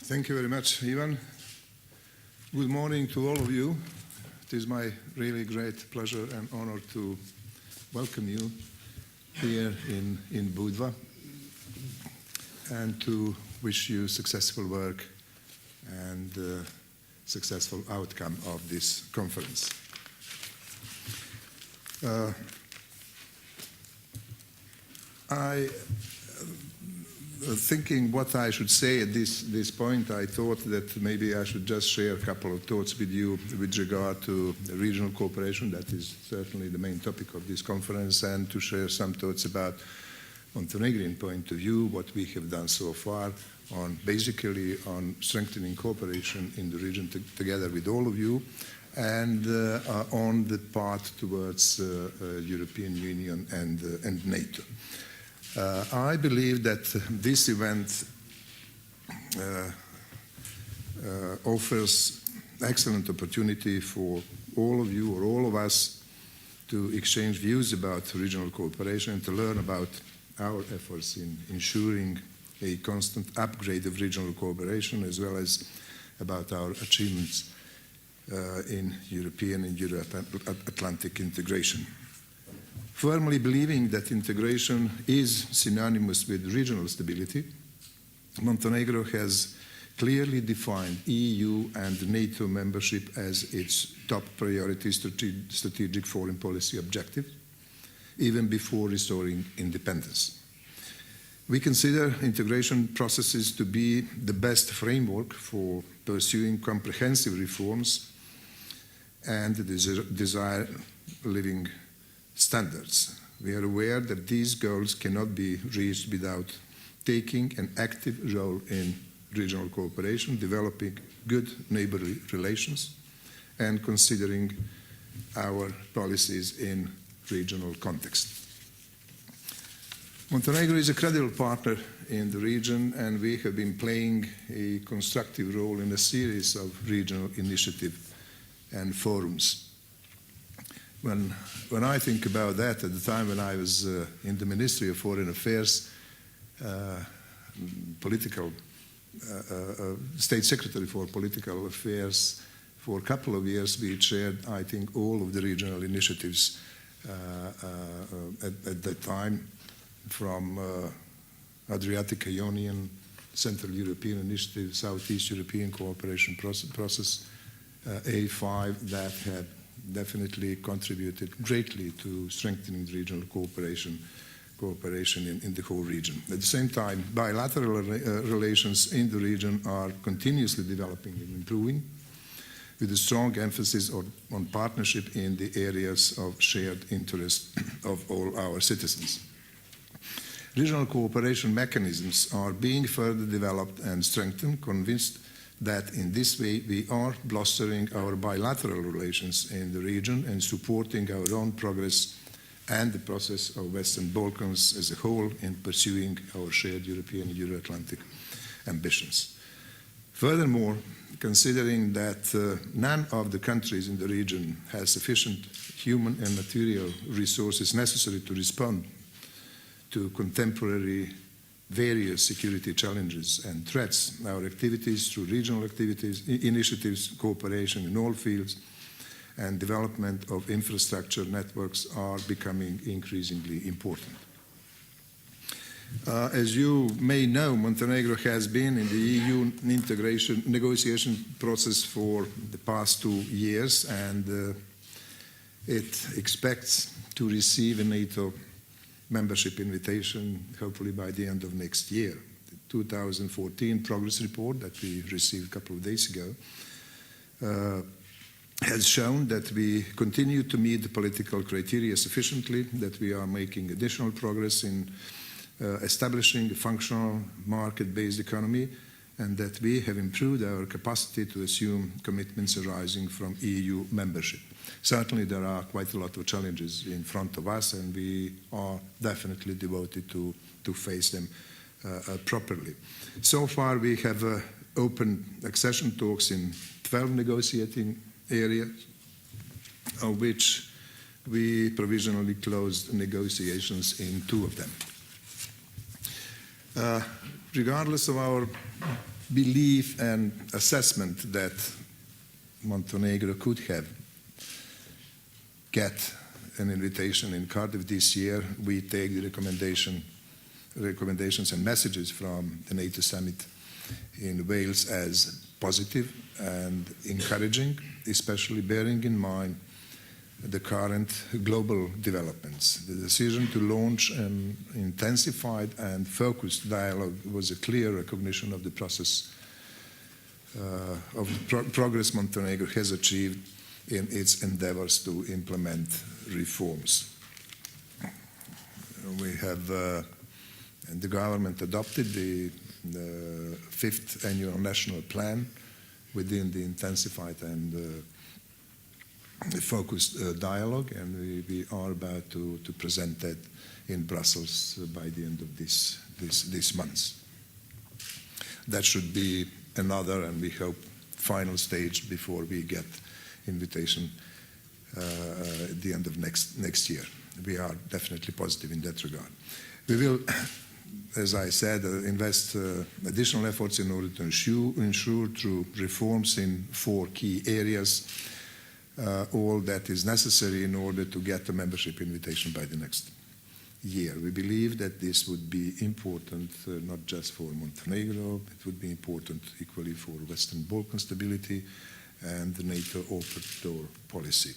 Thank you very much, Ivan. Good morning to all of you. It is my really great pleasure and honor to welcome you here in Budva and to wish you successful work and successful outcome of this conference. Thinking what I should say at this point, I thought that maybe I should just share a couple of thoughts with you with regard to regional cooperation. That is certainly the main topic of this conference, and to share some thoughts about Montenegrin point of view, what we have done so far basically on strengthening cooperation in the region together with all of you, and on the path towards European Union and NATO. I believe that this event offers excellent opportunity for all of you or all of us to exchange views about regional cooperation and to learn about our efforts in ensuring a constant upgrade of regional cooperation, as well as about our achievements in European and Euro-Atlantic integration. Firmly believing that integration is synonymous with regional stability, Montenegro has clearly defined EU and NATO membership as its top priority strategic foreign policy objective, even before restoring independence. We consider integration processes to be the best framework for pursuing comprehensive reforms and the desired living standards. We are aware that these goals cannot be reached without taking an active role in regional cooperation, developing good neighborly relations, and considering our policies in regional context. Montenegro is a credible partner in the region, and we have been playing a constructive role in a series of regional initiatives and forums. When I think about that, at the time when I was in the Ministry of Foreign Affairs, State Secretary for Political Affairs, for a couple of years we chaired, I think, all of the regional initiatives at that time, from Adriatic Ionian, Central European Initiative, Southeast European Cooperation Process, A5, that had definitely contributed greatly to strengthening the regional cooperation in the whole region. At the same time, bilateral relations in the region are continuously developing and improving, with a strong emphasis on partnership in the areas of shared interest of all our citizens. Regional cooperation mechanisms are being further developed and strengthened, convinced that in this way we are bolstering our bilateral relations in the region and supporting our own progress and the process of Western Balkans as a whole in pursuing our shared European and Euro-Atlantic ambitions. Furthermore, considering that none of the countries in the region has sufficient human and material resources necessary to respond to contemporary various security challenges and threats, our activities through regional initiatives, cooperation in all fields, and development of infrastructure networks are becoming increasingly important. As you may know, Montenegro has been in the EU integration negotiation process for the past 2 years, and it expects to receive a NATO membership invitation, hopefully by the end of next year. The 2014 progress report that we received a couple of days ago has shown that we continue to meet the political criteria sufficiently, that we are making additional progress in establishing a functional market-based economy, and that we have improved our capacity to assume commitments arising from EU membership. Certainly there are quite a lot of challenges in front of us, and we are definitely devoted to face them properly. So far we have opened accession talks in 12 negotiating areas, of which we provisionally closed negotiations in 2 of them. Regardless of our belief and assessment that Montenegro could have get an invitation in Cardiff this year, we take the recommendations and messages from the NATO summit in Wales as positive and encouraging, especially bearing in mind the current global developments. The decision to launch an intensified and focused dialogue was a clear recognition of the process of the progress Montenegro has achieved in its endeavors to implement reforms. We have, and the government adopted the 5th annual national plan within the intensified and focused dialogue, and we are about to present that in Brussels by the end of this month. That should be another, and we hope, final stage before we get invitation at the end of next year. We are definitely positive in that regard. We will, as I said, invest additional efforts in order to ensure through reforms in 4 key areas all that is necessary in order to get a membership invitation by the next year. We believe that this would be important not just for Montenegro, it would be important equally for Western Balkan stability and the NATO open door policy.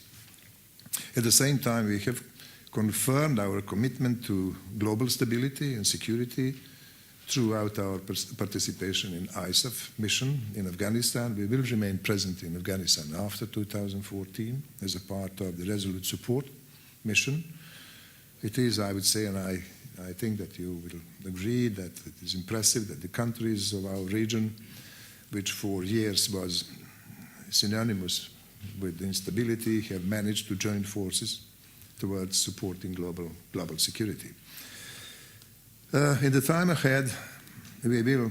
At the same time, we have confirmed our commitment to global stability and security throughout our participation in ISAF mission in Afghanistan. We will remain present in Afghanistan after 2014 as a part of the Resolute Support mission. It is, I would say, and I think that you will agree that it is impressive that the countries of our region, which for years was synonymous with instability, have managed to join forces towards supporting global security. In the time ahead, we will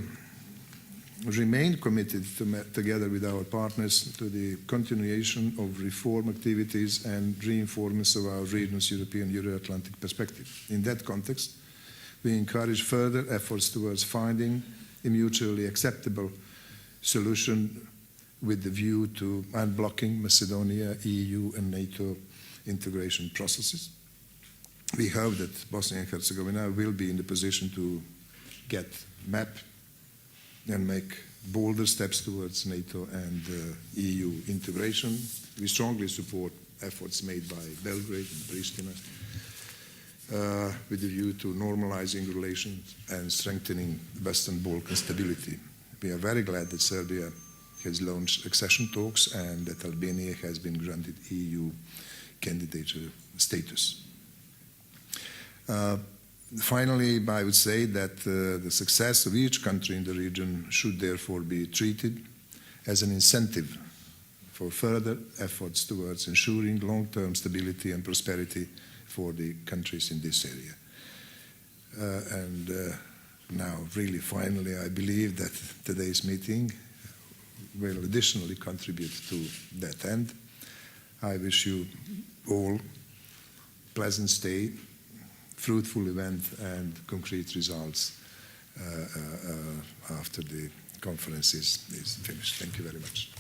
remain committed together with our partners to the continuation of reform activities and reinforcement of our region's European Euro-Atlantic perspective. In that context, we encourage further efforts towards finding a mutually acceptable solution with the view to unblocking Macedonia, EU and NATO integration processes. We hope that Bosnia and Herzegovina will be in the position to get map and make bolder steps towards NATO and EU integration. We strongly support efforts made by Belgrade and Pristina with the view to normalizing relations and strengthening Western Balkan stability. We are very glad that Serbia has launched accession talks and that Albania has been granted EU candidature status. Finally, I would say that the success of each country in the region should therefore be treated as an incentive for further efforts towards ensuring long-term stability and prosperity for the countries in this area. Now, really, finally, I believe that today's meeting will additionally contribute to that end. I wish you all pleasant stay, fruitful event and concrete results after the conference is finished. Thank you very much.